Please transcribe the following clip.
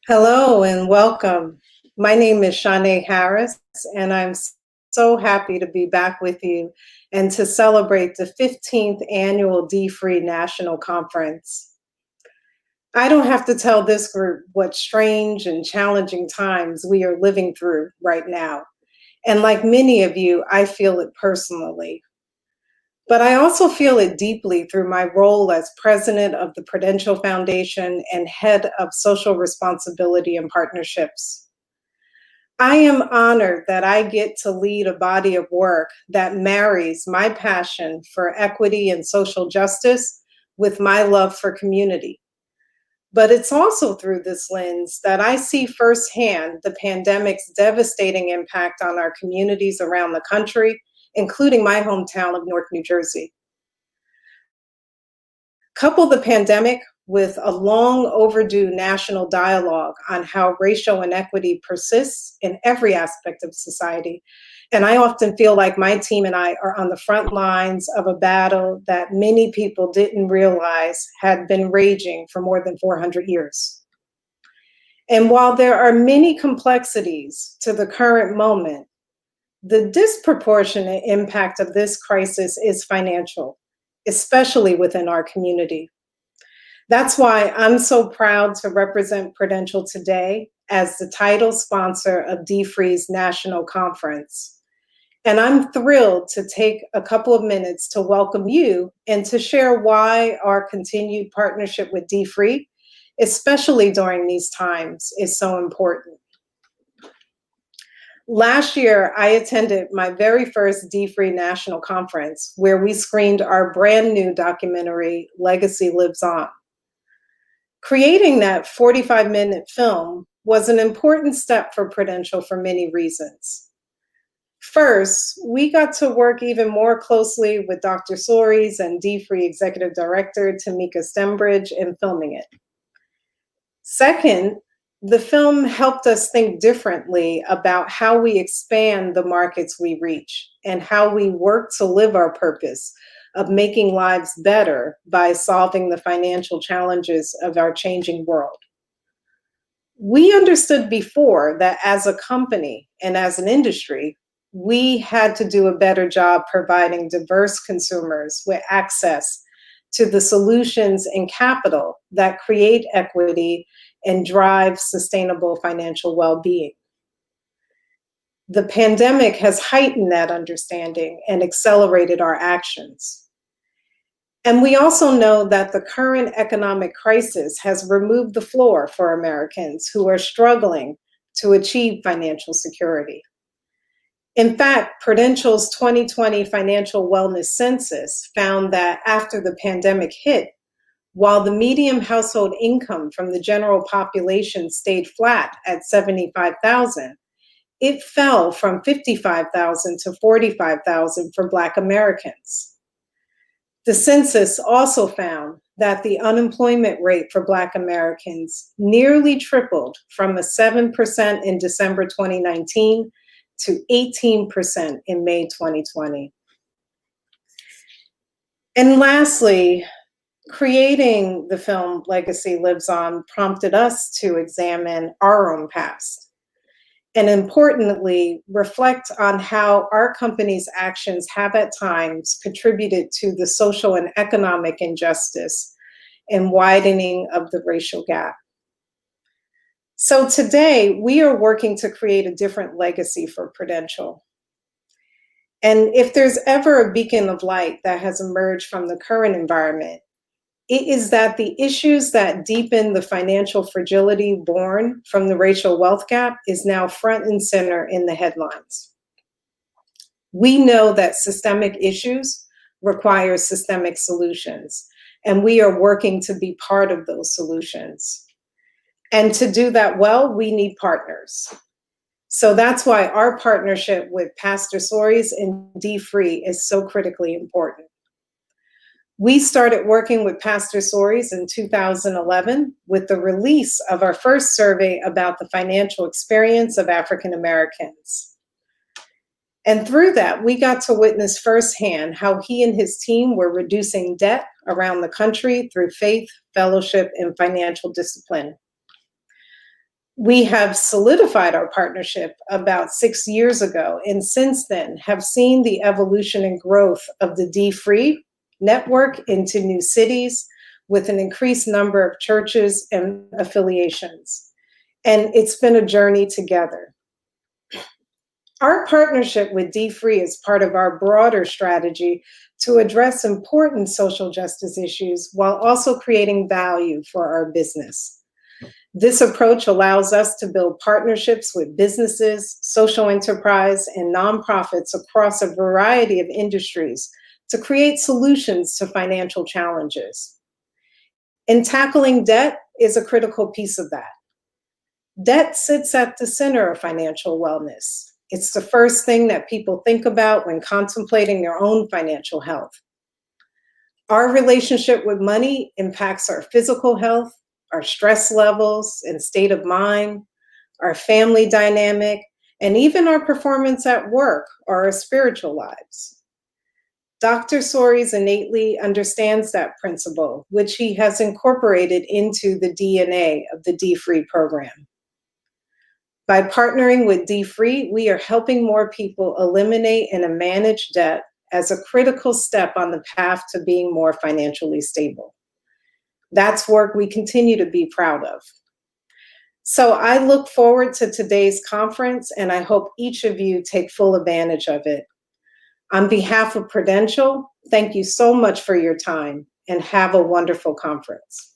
Hello and welcome. My name is Shanae Harris, and I'm so happy to be back with you and to celebrate the 15th annual dfree National Conference. I don't have to tell this group what strange and challenging times we are living through right now. And like many of you, I feel it personally. But I also feel it deeply through my role as president of the Prudential Foundation and head of social responsibility and partnerships. I am honored that I get to lead a body of work that marries my passion for equity and social justice with my love for community. But it's also through this lens that I see firsthand the pandemic's devastating impact on our communities around the country, including my hometown of Newark, New Jersey. Couple the pandemic with a long overdue national dialogue on how racial inequity persists in every aspect of society. And I often feel like my team and I are on the front lines of a battle that many people didn't realize had been raging for more than 400 years. And while there are many complexities to the current moment, the disproportionate impact of this crisis is financial, especially within our community. That's why I'm so proud to represent Prudential today as the title sponsor of dfree's National Conference. And I'm thrilled to take a couple of minutes to welcome you and to share why our continued partnership with dfree, especially during these times, is so important. Last year, I attended my very first dfree National Conference, where we screened our brand new documentary, Legacy Lives On. Creating that 45-minute film was an important step for Prudential for many reasons. First, we got to work even more closely with Dr. Soaries and dfree Executive Director Tamika Stembridge in filming it. Second, the film helped us think differently about how we expand the markets we reach and how we work to live our purpose of making lives better by solving the financial challenges of our changing world. We understood before that as a company and as an industry, we had to do a better job providing diverse consumers with access to the solutions and capital that create equity and drive sustainable financial well-being. The pandemic has heightened that understanding and accelerated our actions. And we also know that the current economic crisis has removed the floor for Americans who are struggling to achieve financial security. In fact, Prudential's 2020 Financial Wellness Census found that after the pandemic hit, while the median household income from the general population stayed flat at $75,000, it fell from $55,000 to $45,000 for Black Americans. The census also found that the unemployment rate for Black Americans nearly tripled from a 7% in December 2019 to 18% in May 2020. And lastly, creating the film Legacy Lives On prompted us to examine our own past and, importantly, reflect on how our company's actions have at times contributed to the social and economic injustice and widening of the racial gap. So today, we are working to create a different legacy for Prudential. And if there's ever a beacon of light that has emerged from the current environment, it is that the issues that deepen the financial fragility born from the racial wealth gap is now front and center in the headlines. We know that systemic issues require systemic solutions, and we are working to be part of those solutions. And to do that well, we need partners. So that's why our partnership with Pastor Soaries and dfree is so critically important. We started working with Pastor Soaries in 2011 with the release of our first survey about the financial experience of African Americans. And through that, we got to witness firsthand how he and his team were reducing debt around the country through faith, fellowship, and financial discipline. We have solidified our partnership about 6 years ago, and since then have seen the evolution and growth of the dfree network into new cities with an increased number of churches and affiliations. And it's been a journey together. Our partnership with dfree is part of our broader strategy to address important social justice issues while also creating value for our business. This approach allows us to build partnerships with businesses, social enterprise, and nonprofits across a variety of industries to create solutions to financial challenges. And tackling debt is a critical piece of that. Debt sits at the center of financial wellness. It's the first thing that people think about when contemplating their own financial health. Our relationship with money impacts our physical health, our stress levels and state of mind, our family dynamic, and even our performance at work or our spiritual lives. Dr. Soares innately understands that principle, which he has incorporated into the DNA of the dfree program. By partnering with dfree, we are helping more people eliminate and manage debt as a critical step on the path to being more financially stable. That's work we continue to be proud of. So I look forward to today's conference, and I hope each of you take full advantage of it. On behalf of Prudential, thank you so much for your time, and have a wonderful conference.